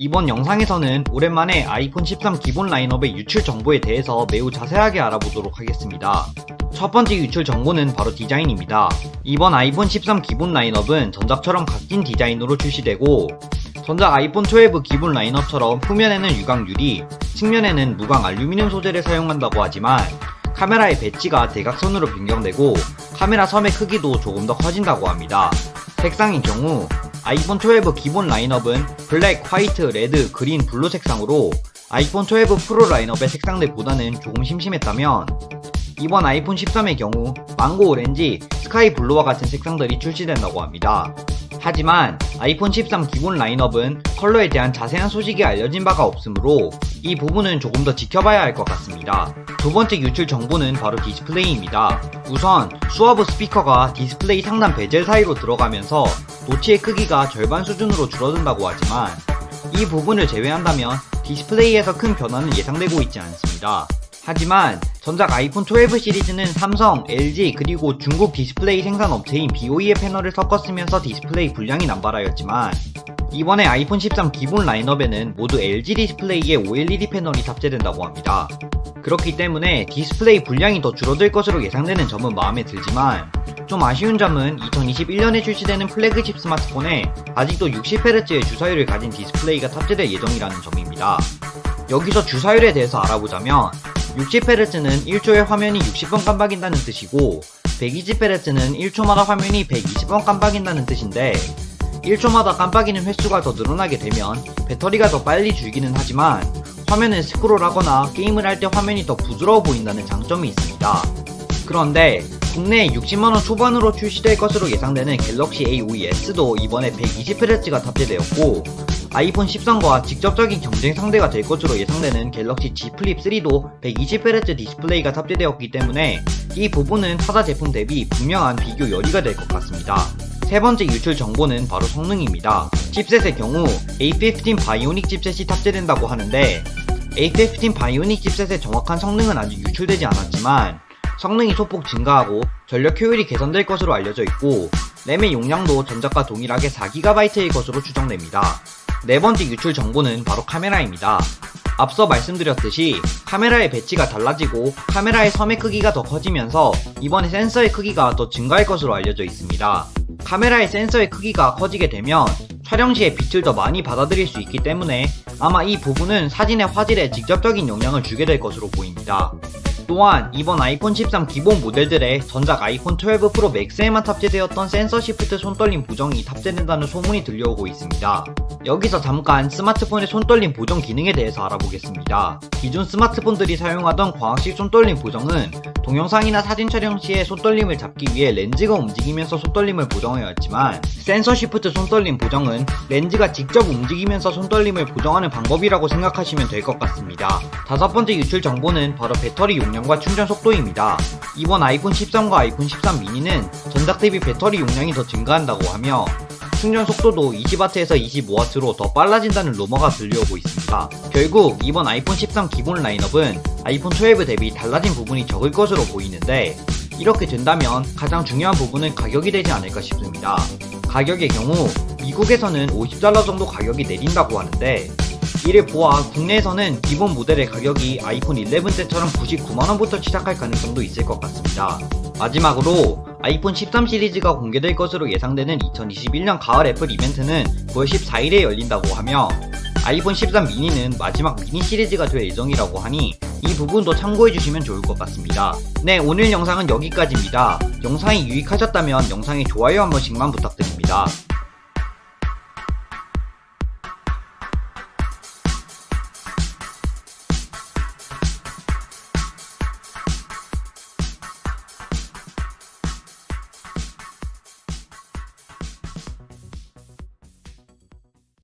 이번 영상에서는 오랜만에 아이폰 13 기본 라인업의 유출 정보에 대해서 매우 자세하게 알아보도록 하겠습니다. 첫 번째 유출 정보는 바로 디자인입니다. 이번 아이폰 13 기본 라인업은 전작처럼 각진 디자인으로 출시되고, 전작 아이폰 12 기본 라인업처럼 후면에는 유광 유리, 측면에는 무광 알루미늄 소재를 사용한다고 하지만 카메라의 배치가 대각선으로 변경되고 카메라 섬의 크기도 조금 더 커진다고 합니다. 색상인 경우 아이폰 12 기본 라인업은 블랙, 화이트, 레드, 그린, 블루 색상으로 아이폰 12 프로 라인업의 색상들보다는 조금 심심했다면, 이번 아이폰 13의 경우 망고 오렌지, 스카이 블루와 같은 색상들이 출시된다고 합니다. 하지만 아이폰 13 기본 라인업은 컬러에 대한 자세한 소식이 알려진 바가 없으므로 이 부분은 조금 더 지켜봐야 할 것 같습니다. 두 번째 유출 정보는 바로 디스플레이입니다. 우선 수어브 스피커가 디스플레이 상단 베젤 사이로 들어가면서 노치의 크기가 절반 수준으로 줄어든다고 하지만, 이 부분을 제외한다면 디스플레이에서 큰 변화는 예상되고 있지 않습니다. 하지만 전작 아이폰 12 시리즈는 삼성, LG 그리고 중국 디스플레이 생산업체인 BOE의 패널을 섞어 쓰면서 디스플레이 분량이 남발하였지만, 이번에 아이폰 13 기본 라인업에는 모두 LG 디스플레이의 OLED 패널이 탑재된다고 합니다. 그렇기 때문에 디스플레이 분량이 더 줄어들 것으로 예상되는 점은 마음에 들지만, 좀 아쉬운 점은 2021년에 출시되는 플래그십 스마트폰에 아직도 60Hz의 주사율을 가진 디스플레이가 탑재될 예정이라는 점입니다. 여기서 주사율에 대해서 알아보자면 60Hz는 1초에 화면이 60번 깜빡인다는 뜻이고, 120Hz는 1초마다 화면이 120번 깜빡인다는 뜻인데, 1초마다 깜빡이는 횟수가 더 늘어나게 되면 배터리가 더 빨리 줄기는 하지만 화면을 스크롤하거나 게임을 할 때 화면이 더 부드러워 보인다는 장점이 있습니다. 그런데 국내에 60만원 초반으로 출시될 것으로 예상되는 갤럭시 A52s도 이번에 120Hz가 탑재되었고, 아이폰 13과 직접적인 경쟁 상대가 될 것으로 예상되는 갤럭시 Z 플립 3도 120Hz 디스플레이가 탑재되었기 때문에 이 부분은 타사 제품 대비 분명한 비교 열의가 될 것 같습니다. 세 번째 유출 정보는 바로 성능입니다. 칩셋의 경우 A15 바이오닉 칩셋이 탑재된다고 하는데, A15 바이오닉 칩셋의 정확한 성능은 아직 유출되지 않았지만 성능이 소폭 증가하고 전력 효율이 개선될 것으로 알려져 있고, 램의 용량도 전작과 동일하게 4GB일 것으로 추정됩니다. 네 번째 유출 정보는 바로 카메라입니다. 앞서 말씀드렸듯이 카메라의 배치가 달라지고 카메라의 섬의 크기가 더 커지면서 이번에 센서의 크기가 더 증가할 것으로 알려져 있습니다. 카메라의 센서의 크기가 커지게 되면 촬영 시에 빛을 더 많이 받아들일 수 있기 때문에 아마 이 부분은 사진의 화질에 직접적인 영향을 주게 될 것으로 보입니다. 또한 이번 아이폰 13 기본 모델들의 전작 아이폰 12 프로 맥스에만 탑재되었던 센서 시프트 손떨림 보정이 탑재된다는 소문이 들려오고 있습니다. 여기서 잠깐 스마트폰의 손떨림 보정 기능에 대해서 알아보겠습니다. 기존 스마트폰들이 사용하던 광학식 손떨림 보정은 동영상이나 사진 촬영 시에 손떨림을 잡기 위해 렌즈가 움직이면서 손떨림을 보정하였지만, 센서 시프트 손떨림 보정은 렌즈가 직접 움직이면서 손떨림을 보정하는 방법이라고 생각하시면 될 것 같습니다. 다섯 번째 유출 정보는 바로 배터리 용량과 충전 속도입니다. 이번 아이폰 13과 아이폰 13 미니는 전작 대비 배터리 용량이 더 증가한다고 하며 충전 속도도 20W에서 25W로 더 빨라진다는 루머가 들려오고 있습니다. 결국 이번 아이폰 13 기본 라인업은 아이폰 12 대비 달라진 부분이 적을 것으로 보이는데, 이렇게 된다면 가장 중요한 부분은 가격이 되지 않을까 싶습니다. 가격의 경우 미국에서는 $50 정도 가격이 내린다고 하는데, 이를 보아 국내에서는 기본 모델의 가격이 아이폰 11 때처럼 99만원부터 시작할 가능성도 있을 것 같습니다. 마지막으로 아이폰 13 시리즈가 공개될 것으로 예상되는 2021년 가을 애플 이벤트는 9월 14일에 열린다고 하며, 아이폰 13 미니는 마지막 미니 시리즈가 될 예정이라고 하니 이 부분도 참고해주시면 좋을 것 같습니다. 네, 오늘 영상은 여기까지입니다. 영상이 유익하셨다면 영상에 좋아요 한 번씩만 부탁드립니다.